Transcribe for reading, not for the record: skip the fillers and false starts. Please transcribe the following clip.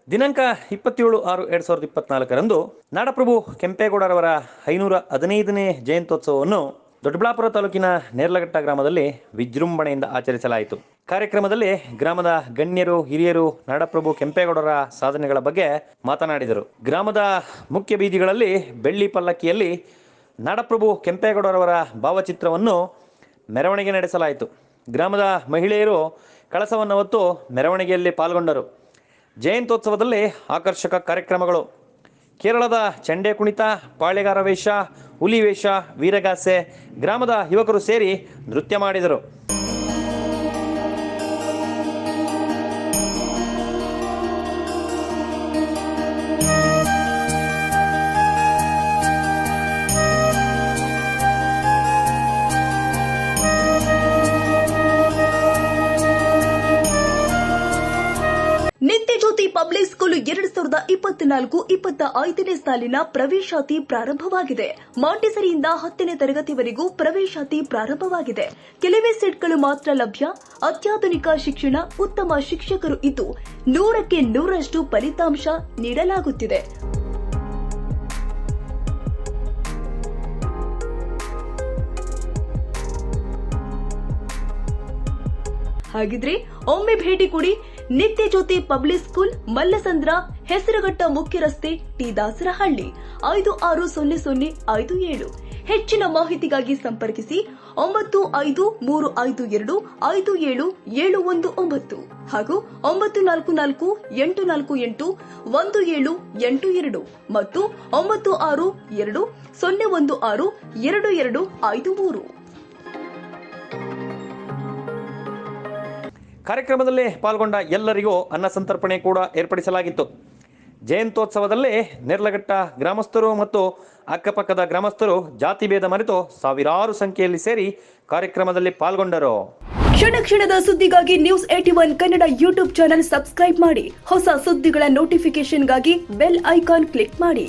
ದಿನಾಂಕ 27/6/2024 ನಾಡಪ್ರಭು ಕೆಂಪೇಗೌಡರವರ 515ನೇ ಜಯಂತ್ಯೋತ್ಸವವನ್ನು ದೊಡ್ಡಬಳ್ಳಾಪುರ ತಾಲೂಕಿನ ನೇರ್ಲಘಟ್ಟ ಗ್ರಾಮದಲ್ಲಿ ವಿಜೃಂಭಣೆಯಿಂದ ಆಚರಿಸಲಾಯಿತು. ಕಾರ್ಯಕ್ರಮದಲ್ಲಿ ಗ್ರಾಮದ ಗಣ್ಯರು, ಹಿರಿಯರು ನಾಡಪ್ರಭು ಕೆಂಪೇಗೌಡರ ಸಾಧನೆಗಳ ಬಗ್ಗೆ ಮಾತನಾಡಿದರು. ಗ್ರಾಮದ ಮುಖ್ಯ ಬೀದಿಗಳಲ್ಲಿ ಬೆಳ್ಳಿ ಪಲ್ಲಕ್ಕಿಯಲ್ಲಿ ನಾಡಪ್ರಭು ಕೆಂಪೇಗೌಡರವರ ಭಾವಚಿತ್ರವನ್ನು ಮೆರವಣಿಗೆ ನಡೆಸಲಾಯಿತು. ಗ್ರಾಮದ ಮಹಿಳೆಯರು ಕಳಸವನ್ನು ಹೊತ್ತು ಮೆರವಣಿಗೆಯಲ್ಲಿ ಪಾಲ್ಗೊಂಡರು. ಜಯಂತ್ಯೋತ್ಸವದಲ್ಲಿ ಆಕರ್ಷಕ ಕಾರ್ಯಕ್ರಮಗಳು: ಕೇರಳದ ಚಂಡೆ ಕುಣಿತ, ಪಾಳೆಗಾರ ವೇಷ, ಹುಲಿ ವೇಷ, ವೀರಗಾಸೆ, ಗ್ರಾಮದ ಯುವಕರು ಸೇರಿ ನೃತ್ಯ ಮಾಡಿದರು. ನಿತ್ಯಜ್ಯೋತಿ ಪಬ್ಲಿಕ್ ಸ್ಕೂಲ್ 2024-25ನೇ ಸಾಲಿನ ಪ್ರವೇಶಾತಿ ಪ್ರಾರಂಭವಾಗಿದೆ. ಮಾಂಟೆಸರಿಯಿಂದ 10ನೇ ತರಗತಿವರೆಗೂ ಪ್ರವೇಶಾತಿ ಪ್ರಾರಂಭವಾಗಿದೆ. ಕೆಲವೇ ಸೀಟ್ಗಳು ಮಾತ್ರ ಲಭ್ಯ. ಅತ್ಯಾಧುನಿಕ ಶಿಕ್ಷಣ, ಉತ್ತಮ ಶಿಕ್ಷಕರು ಇದ್ದು 100ಕ್ಕೆ 100ರಷ್ಟು ಫಲಿತಾಂಶ ನೀಡಲಾಗುತ್ತಿದೆ. ಹಾಗಿದ್ರೆ ಒಮ್ಮೆ ಭೇಟಿ ಕೊಡಿ. ನಿತ್ಯಜ್ಯೋತಿ ಪಬ್ಲಿಕ್ ಸ್ಕೂಲ್, ಮಲ್ಲಸಂದ್ರ, ಹೆಸರುಘಟ್ಟ ಮುಖ್ಯ ರಸ್ತೆ, ಟಿ ದಾಸರಹಳ್ಳಿ, 560057. ಹೆಚ್ಚಿನ ಮಾಹಿತಿಗಾಗಿ ಸಂಪರ್ಕಿಸಿ 9535525779 ಹಾಗೂ 9448481782 ಮತ್ತು 9620162253. ಕಾರ್ಯಕ್ರಮದಲ್ಲಿ ಪಾಲ್ಗೊಂಡ ಎಲ್ಲರಿಗೂ ಅನ್ನ ಸಂತರ್ಪಣೆ ಕೂಡ ಏರ್ಪಡಿಸಲಾಗಿತ್ತು. ಜಯಂತ್ಯೋತ್ಸವದಲ್ಲಿ ನೇರ್ಲಘಟ್ಟ ಗ್ರಾಮಸ್ಥರು ಮತ್ತು ಅಕ್ಕಪಕ್ಕದ ಗ್ರಾಮಸ್ಥರು ಜಾತಿ ಭೇದ ಮರೆತು ಸಾವಿರಾರು ಸಂಖ್ಯೆಯಲ್ಲಿ ಸೇರಿ ಕಾರ್ಯಕ್ರಮದಲ್ಲಿ ಪಾಲ್ಗೊಂಡರು. ಕ್ಷಣ ಕ್ಷಣದ ಸುದ್ದಿಗಾಗಿ news 81 Kannada YouTube channel subscribe ಮಾಡಿ. ಹೊಸ ಸುದ್ದಿಗಳ ನೋಟಿಫಿಕೇಶನ್ಗಾಗಿ ಬೆಲ್ ಐಕಾನ್ ಕ್ಲಿಕ್ ಮಾಡಿ.